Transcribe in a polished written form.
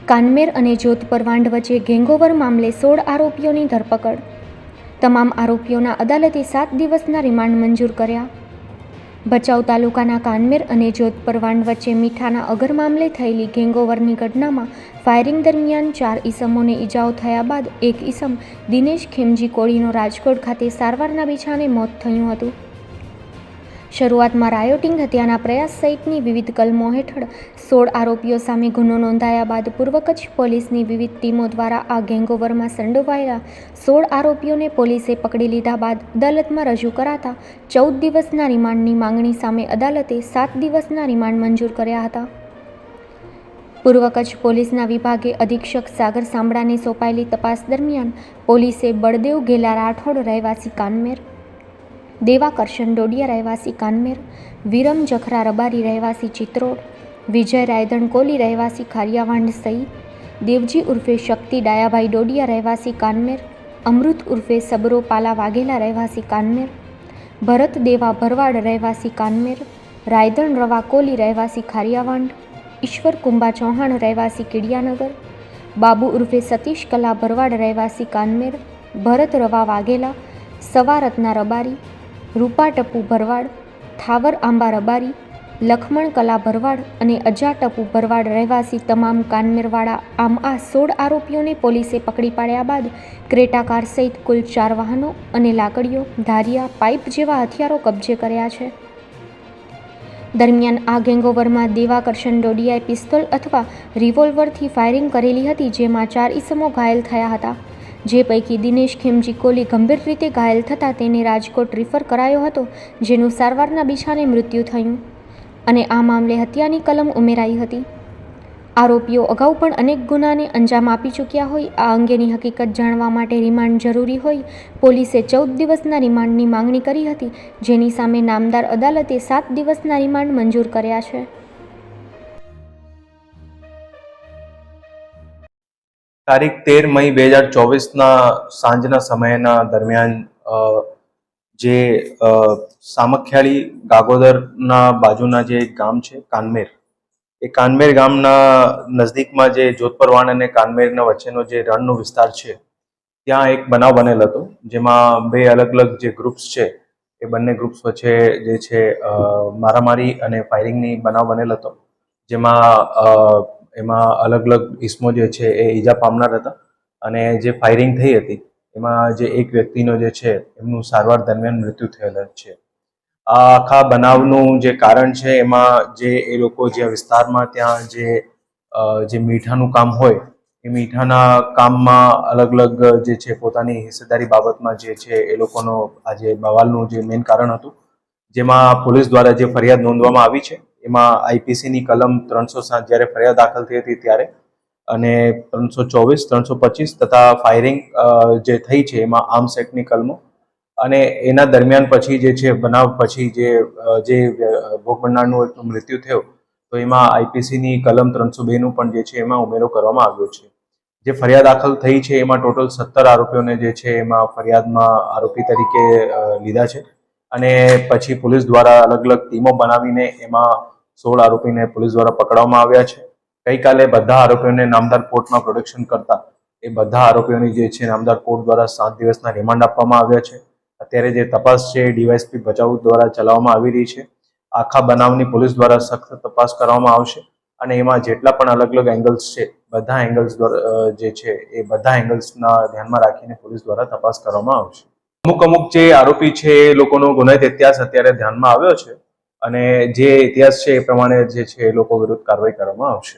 કાનમેર અને જોધપર વાંઢ વચ્ચે ગેંગઓવર મામલે 16 આરોપીઓની ધરપકડ. તમામ આરોપીઓના અદાલતે 7 દિવસના રિમાન્ડ મંજૂર કર્યા. ભચાઉ તાલુકાના કાનમેર અને જોધપર વાંઢ વચ્ચે મીઠાના અગર મામલે થયેલી ગેંગઓવરની ઘટનામાં ફાયરિંગ દરમિયાન 4 ઈસમોને ઈજાઓ થયા બાદ એક ઈસમ દિનેશ ખેમજી કોળીનો રાજકોટ ખાતે સારવારના બીછાને મોત થયું હતું. શરૂઆતમાં રાયોટિંગ, હત્યાના પ્રયાસ સહિતની વિવિધ કલમો હેઠળ 16 આરોપીઓ સામે ગુનો નોંધાયા બાદ પૂર્વ કચ્છ પોલીસની વિવિધ ટીમો દ્વારા આ ગેંગઓવરમાં સંડોવાયેલા 16 આરોપીઓને પોલીસે પકડી લીધા બાદ અદાલતમાં રજૂ કરાતા 14 દિવસના રિમાન્ડની માંગણી સામે અદાલતે 7 દિવસના રિમાન્ડ મંજૂર કર્યા હતા. પૂર્વ કચ્છ પોલીસના વિભાગે અધિક્ષક સાગર સાંબળાને સોંપાયેલી તપાસ દરમિયાન પોલીસે બળદેવ ઘેલા રાઠોડ રહેવાસી કાનમેર, દેવા કરશન ડોડિયા રહેવાસી કાનમેર, વિરમ જખરા રબારી રહેવાસી ચિત્રોડ, વિજય રાયધણ કોલી રહેવાસી ખારિયાવાંઢ સઈ, દેવજી ઉર્ફે શક્તિ ડાયાભાઈ ડોડિયા રહેવાસી કાનમેર, અમૃત ઉર્ફે સબરો પાલા વાઘેલા રહેવાસી કાનમેર, ભરત દેવા ભરવાડ રહેવાસી કાનમેર, રાયધણ રવા કોલી રહેવાસી ખારિયાવાંઢ, ઈશ્વર કુંભા ચૌહાણ રહેવાસી કિડિયાનગર, બાબુ ઉર્ફે સતીશ કલા ભરવાડ રહેવાસી કાનમેર, ભરત રવા વાઘેલા, સવા રત્ના રબારી, રૂપા ટપુ ભરવાડ, થાવર આંબા રબારી, લખમણ કલા ભરવાડ અને અજા ટપુ ભરવાડ રહેવાસી તમામ કાનમેરવાળા. આમ આ 16 આરોપીઓને પોલીસે પકડી પાડ્યા બાદ ક્રેટા કાર સહિત કુલ 4 વાહનો અને લાકડીઓ, ધારિયા, પાઇપ જેવા હથિયારો કબજે કર્યા છે. દરમિયાન આ ગેંગઓવરમાં દેવા કરશન ડોડિયાએ પિસ્તોલ અથવા રિવોલ્વરથી ફાયરિંગ કરેલી હતી, જેમાં 4 ઈસમો ઘાયલ થયા હતા. જે પૈકી દિનેશ ખેમજી કોલી ગંભીર રીતે ઘાયલ થતાં તેને રાજકોટ રિફર કરાયો હતો, જેનું સારવારના બીછાને મૃત્યુ થયું અને આ મામલે હત્યાની કલમ ઉમેરાઈ હતી. આરોપીઓ અગાઉ પણ અનેક ગુનાને અંજામ આપી ચૂક્યા હોય. આ અંગેની હકીકત જાણવા માટે રિમાન્ડ જરૂરી હોય પોલીસે 14 દિવસના રિમાન્ડની માંગણી કરી હતી, જેની સામે નામદાર અદાલતે 7 દિવસના રિમાન્ડ મંજૂર કર્યા છે. તારીખ 13 મઈ 2024ના સાંજના સમયના દરમિયાન જે સામખિયાળી ગાગોદરના બાજુના જે ગામ છે કાનમેર, એ કાનમેર ગામના નજદીકમાં જે જોધપર વાંઢ અને કાનમેરના વચ્ચેનો જે રણનો વિસ્તાર છે, ત્યાં એક બનાવ બનેલ હતો, જેમાં 2 અલગ અલગ જે ગ્રુપ્સ છે એ બંને ગ્રુપ્સ વચ્ચે જે છે મારામારી અને ફાયરિંગની બનાવ બનેલ હતો, જેમાં એમાં અલગ અલગ ઇસમો જે છે એ ઈજા પામનાર હતા અને જે ફાયરિંગ થઈ હતી એમાં જે એક વ્યક્તિનો જે છે એમનું સારવાર દરમિયાન મૃત્યુ થયેલ છે. આ આખા બનાવનું જે કારણ છે એમાં જે એ લોકો જે વિસ્તારમાં ત્યાં જે મીઠાનું કામ હોય એ મીઠાના કામમાં અલગ અલગ જે છે પોતાની હિસ્સેદારી બાબતમાં જે છે એ લોકોનો આ જે બવાલનું જે મેઇન કારણ હતું, જેમાં પોલીસ દ્વારા જે ફરિયાદ નોંધવામાં આવી છે એમાં આઈપીસીની કલમ 307 જ્યારે ફરિયાદ દાખલ થઈ હતી ત્યારે અને 324, 325 તથા ફાયરિંગ જે થઈ છે એમાં આર્મ્સ એક્ટની કલમો અને એના દરમિયાન પછી જે છે બનાવ પછી જે ભોગ બનનારનું મૃત્યુ થયો તો એમાં આઈપીસીની કલમ 302નું પણ જે છે એમાં ઉમેરો કરવામાં આવ્યો છે. જે ફરિયાદ દાખલ થઈ છે એમાં ટોટલ 17 આરોપીઓને જે છે એમાં ફરિયાદમાં આરોપી તરીકે લીધા છે અને પછી પોલીસ દ્વારા અલગ અલગ ટીમો બનાવીને એમાં 16 આરોપીને પોલીસ દ્વારા પકડવામાં આવ્યા છે. ગઈકાલે બધા આરોપીઓને નામદાર કોર્ટમાં પ્રોડક્શન કરતા એ બધા આરોપીઓની જે છે નામદાર કોર્ટ દ્વારા 7 દિવસના રિમાન્ડ આપવામાં આવ્યા છે. અત્યારે જે તપાસ છે ડીવાયએસપી ભચાઉ દ્વારા ચલાવવામાં આવી રહી છે. આખા બનાવની પોલીસ દ્વારા સખત તપાસ કરવામાં આવશે અને એમાં જેટલા પણ અલગ અલગ એંગલ્સ છે બધા એંગલ્સ જે છે એ બધા એંગલ્સના ધ્યાનમાં રાખીને પોલીસ દ્વારા તપાસ કરવામાં આવશે. અમુક જે આરોપી છે એ લોકોનો ગુનાહિત ઇતિહાસ અત્યારે ધ્યાનમાં આવ્યો છે અને જે ઇતિહાસ છે એ પ્રમાણે જે છે એ લોકો વિરુદ્ધ કાર્યવાહી કરવામાં આવશે.